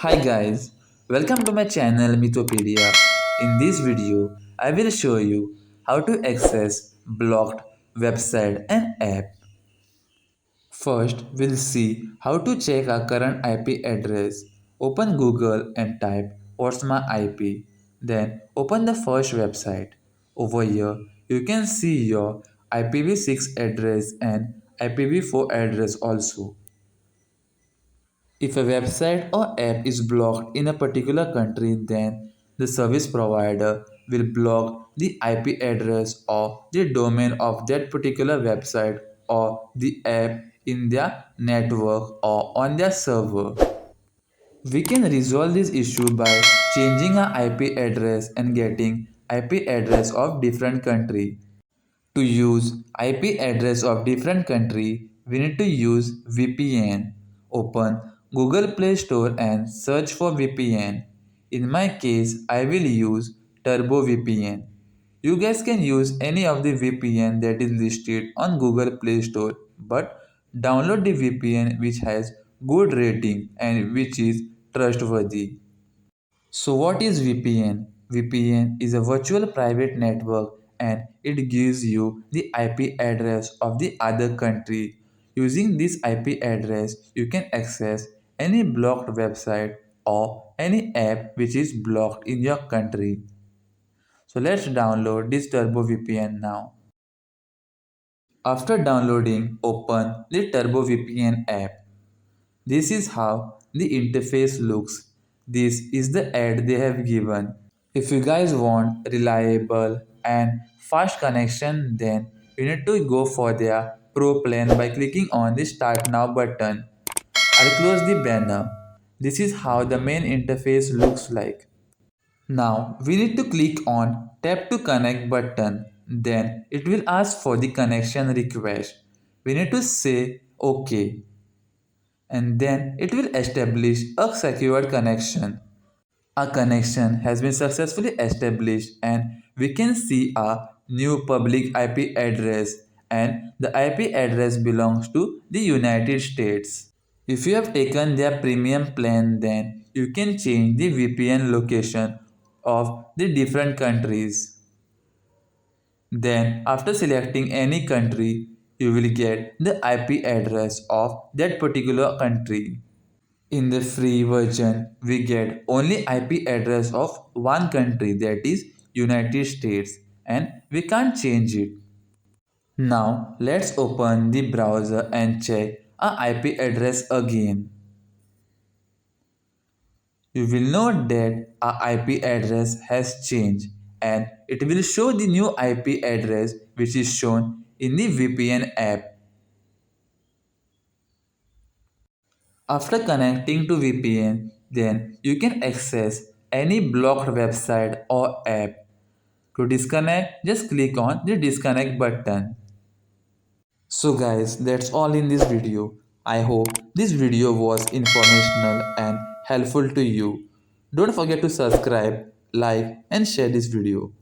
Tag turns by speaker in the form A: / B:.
A: Hi guys, welcome to my channel Mitopedia. In this video, I will show you how to access blocked website and app. First, we'll see how to check our current IP address. Open Google and type what's my IP. Then open the first website. Over here, you can see your IPv6 address and IPv4 address also. If a website or app is blocked in a particular country, then the service provider will block the IP address or the domain of that particular website or the app in their network or on their server. We can resolve this issue by changing our IP address and getting IP address of different country. To use IP address of different country, we need to use VPN. Open Google Play Store and search for VPN. In my case, I will use Turbo VPN. You guys can use any of the VPN that is listed on Google Play Store, but download the VPN which has good rating and which is trustworthy. So what is VPN? VPN is a virtual private network and it gives you the IP address of the other country. Using this IP address, you can access any blocked website or any app which is blocked in your country. So let's download this Turbo VPN now. After downloading, open the Turbo VPN app. This is how the interface looks. This is the ad they have given. If you guys want reliable and fast connection, then you need to go for their Pro plan by clicking on the Start Now button. I'll close the banner. This is how the main interface looks like. Now we need to click on Tap to Connect button. Then it will ask for the connection request. We need to say OK and then it will establish a secured connection. A connection has been successfully established and we can see a new public IP address and the IP address belongs to the United States. If you have taken their premium plan, then you can change the VPN location of the different countries. Then after selecting any country, you will get the IP address of that particular country. In the free version, we get only IP address of one country, that is United States, and we can't change it. Now let's open the browser and check our IP address again. You will note that our IP address has changed and it will show the new IP address which is shown in the VPN app. After connecting to VPN, then you can access any blocked website or app. To disconnect, just click on the disconnect button. So guys, that's all in this video. I hope this video was informational and helpful to you. Don't forget to subscribe, like and share this video.